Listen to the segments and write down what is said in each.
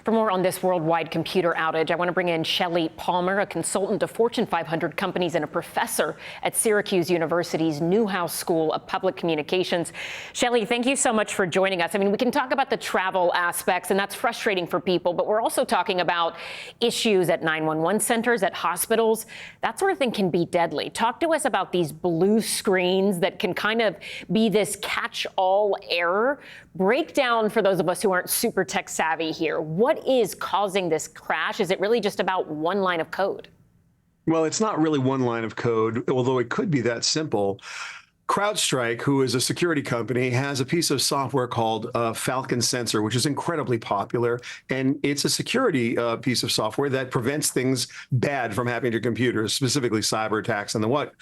For more on this worldwide computer outage, I want to bring in Shelly Palmer, a consultant to Fortune 500 companies and a professor at Syracuse University's Newhouse School of Public Communications. Shelly, thank you so much for joining us. I mean, we can talk about the travel aspects, and that's frustrating for people, but we're also talking about issues at 911 centers, at hospitals. That sort of thing can be deadly. Talk to us about these blue screens that can kind of be this catch-all error. Break down for those of us who aren't super tech savvy here. What is causing this crash? Is it really just about one line of code? Well, it's not really one line of code, although it could be that simple. Crowdstrike, who is a security company, has a piece of software called Falcon Sensor, which is incredibly popular. And it's a security piece of software that prevents things bad from happening to computers, specifically cyber attacks and the what.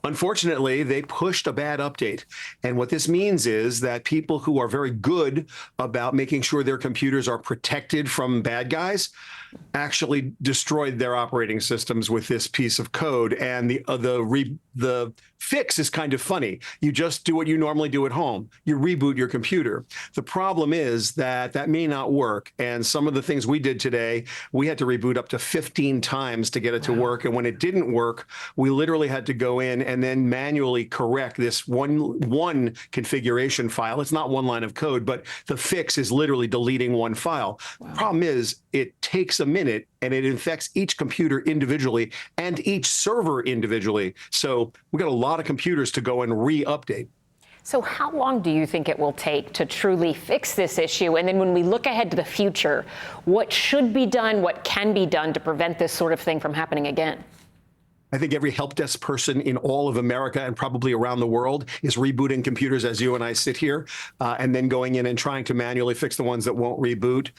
Unfortunately, they pushed a bad update. And what this means is that people who are very good about making sure their computers are protected from bad guys actually destroyed their operating systems with this piece of code. And the fix is kind of funny. You just do what you normally do at home. You reboot your computer. The problem is that that may not work. And some of the things we did today, we had to reboot up to 15 times to get it to work. And when it didn't work, we literally had to go in and then manually correct this one configuration file. It's not one line of code, but the fix is literally deleting one file. Wow. The problem is it takes a minute and it infects each computer individually and each server individually. So we got a lot of computers to go and re-update. So how long do you think it will take to truly fix this issue? And then when we look ahead to the future, what should be done, what can be done to prevent this sort of thing from happening again? I think every help desk person in all of America and probably around the world is rebooting computers as you and I sit here, and then going in and trying to manually fix the ones that won't reboot.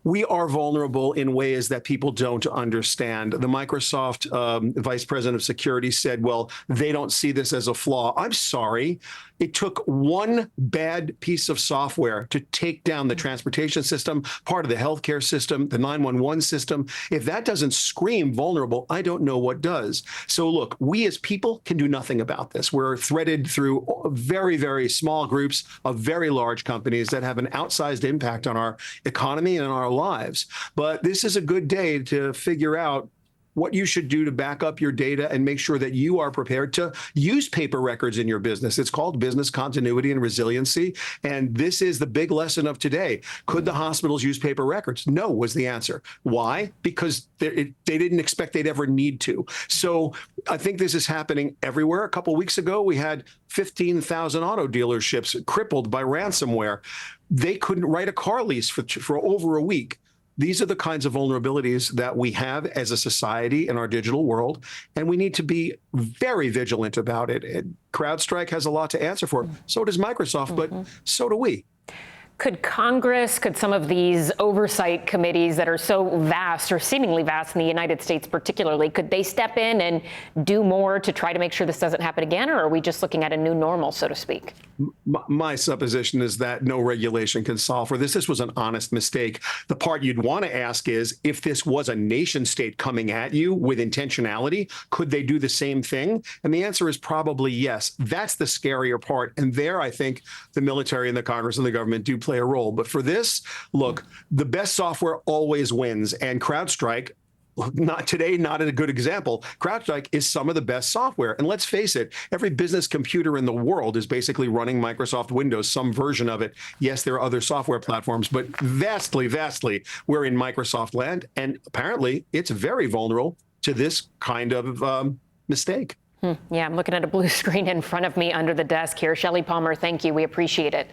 We are vulnerable in ways that people don't understand. The Microsoft vice president of security said, well, they don't see this as a flaw. I'm sorry. It took one bad piece of software to take down the transportation system, part of the healthcare system, the 911 system. If that doesn't scream vulnerable, I don't know what does. So look, we as people can do nothing about this. We're threaded through very, very small groups of very large companies that have an outsized impact on our economy and on our lives. But this is a good day to figure out what you should do to back up your data and make sure that you are prepared to use paper records in your business. It's called business continuity and resiliency. And this is the big lesson of today. Could the hospitals use paper records? No, was the answer. Why? Because they didn't expect they'd ever need to. So I think this is happening everywhere. A couple of weeks ago, we had 15,000 auto dealerships crippled by ransomware. They couldn't write a car lease for over a week. These are the kinds of vulnerabilities that we have as a society in our digital world, and we need to be very vigilant about it. And CrowdStrike has a lot to answer for. So does Microsoft, but so do we. Could Congress, could some of these oversight committees that are so vast or seemingly vast in the United States particularly, could they step in and do more to try to make sure this doesn't happen again? Or are we just looking at a new normal, so to speak? My supposition is that no regulation can solve for this. This was an honest mistake. The part you'd want to ask is, if this was a nation state coming at you with intentionality, could they do the same thing? And the answer is probably yes. That's the scarier part. And there, I think the military and the Congress and the government do play a role. But for this, look, the best software always wins. And CrowdStrike, not today, not a good example. CrowdStrike is some of the best software. And let's face it, every business computer in the world is basically running Microsoft Windows, some version of it. Yes, there are other software platforms, but vastly, we're in Microsoft land. And apparently, it's very vulnerable to this kind of mistake. Yeah, I'm looking at a blue screen in front of me under the desk here. Shelly Palmer, thank you. We appreciate it.